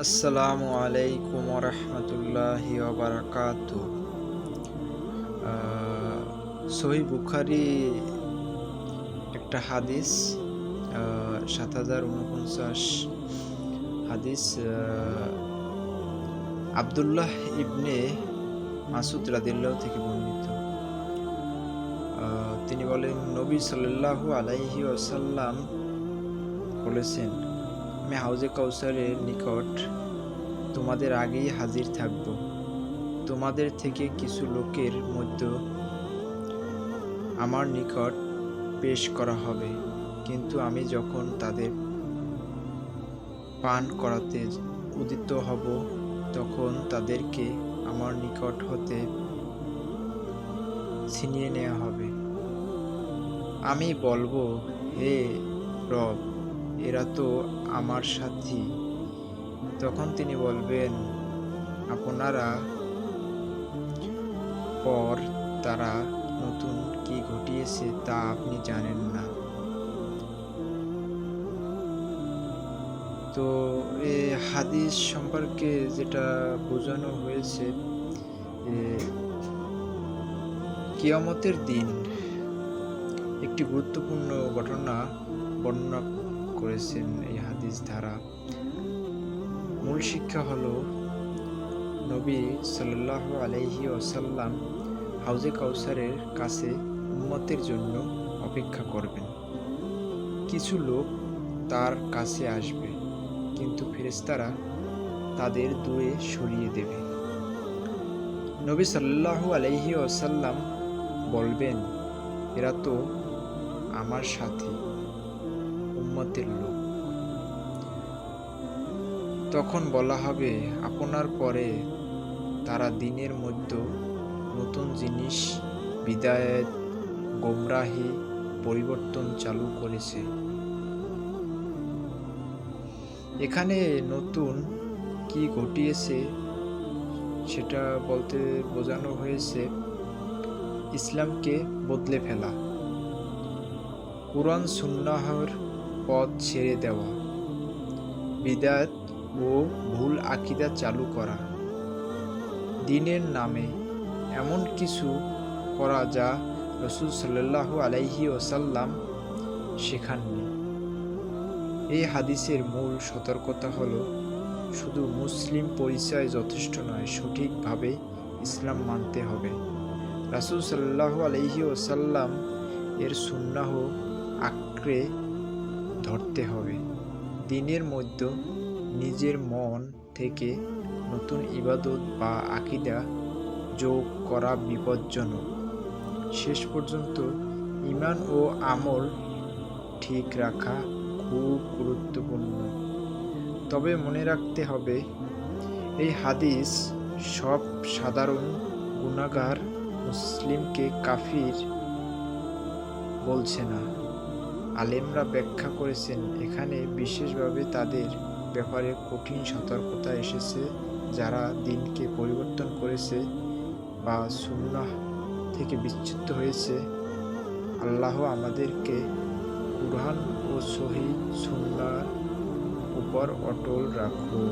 আসসালামু আলাইকুম রহমতুল্লাহি বারাকাতু। সহিহ বুখারী একটা হাদিস, ৭০৪৯ হাদিস। আব্দুল্লাহ ইবনে মাসুদ রাদিয়াল্লাহু থেকে বর্ণিত। তিনি বলেন, নবী সাল্লাল্লাহু আলাইহি ওয়াসাল্লাম বলেছেন, আমি হাউজে কাউসারের নিকট তোমাদের আগেই হাজির থাকব। তোমাদের থেকে কিছু লোকের মধ্যে আমার নিকট পেশ করা হবে, কিন্তু আমি যখন তাদের পান করাতে উদিত হব, তখন তাদেরকে আমার নিকট হতে ছিনিয়ে নেওয়া হবে। আমি বলবো, হে রব, এরা তো আমার সাথী। তখন তিনি বলবেন, আপনারা পর তারা নতুন কি ঘটিয়েছে তা আপনি জানেন না। তো এই হাদিস সম্পর্কে যেটা বোঝানো হয়েছে, কিয়ামতের দিন একটি গুরুত্বপূর্ণ ঘটনা বর্ণনা করেছেন এই হাদিস দ্বারা। মূল শিক্ষা হলো, নবী সাল্লাল্লাহু আলাইহি ওয়াসাল্লাম হাউজে কাউসারের কাছে উম্মতের জন্য অপেক্ষা করবেন। কিছু লোক তার কাছে আসবে, কিন্তু ফেরেশতারা তাদের দূরে সরিয়ে দেবে। নবী সাল্লাল্লাহু আলাইহি ওয়াসাল্লাম বলবেন, এরা তো আমার সাথে উম্মতের লোক। তখন বলা হবে, আপনার পরে তারা দিনের মধ্যে নতুন জিনিস, বিদায়াত, গোমরাহি, পরিবর্তন চালু করেছে। এখানে নতুন কি ঘটিয়েছে সেটা বলতে বোঝানো হয়েছে ইসলামকে বদলে ফেলা, কুরআন সুন্নাহর পথ ছেড়ে দেওয়া, বিদআত ও ভুল আকীদা চালু করা, দ্বীনের নামে এমন কিছু করা যা রাসূল সাল্লাল্লাহু আলাইহি ওয়াসাল্লাম শেখাননি। এই হাদিসের মূল সতর্কতা হলো, শুধু মুসলিম পরিচয় যথেষ্ট নয়, সঠিকভাবে ইসলাম মানতে হবে। রাসূল সাল্লাল্লাহু আলাইহি ওয়াসাল্লাম এর সুন্নাহ আঁকড়ে ধরতে হবে। দ্বীনের মধ্যে নিজের মন থেকে নতুন ইবাদত বা আকীদা যোগ করা বিপজ্জনক। শেষ পর্যন্ত ঈমান ও আমল ঠিক রাখা খুব গুরুত্বপূর্ণ। তবে মনে রাখতে হবে, এই হাদিস সব সাধারণ গুনাহগার মুসলিমকে কাফির বলছে না। আলেমরা ব্যাখ্যা করেছেন, এখানে বিশেষভাবে তাদের ব্যাপারে কঠিন সতর্কতা এসেছে যারা দ্বীনকে পরিবর্তন করেছে বা সুন্নাহ থেকে বিচ্যুত হয়েছে। আল্লাহ আমাদেরকে কুরআন ও সহিহ সুন্নাহর উপর অটল রাখুন।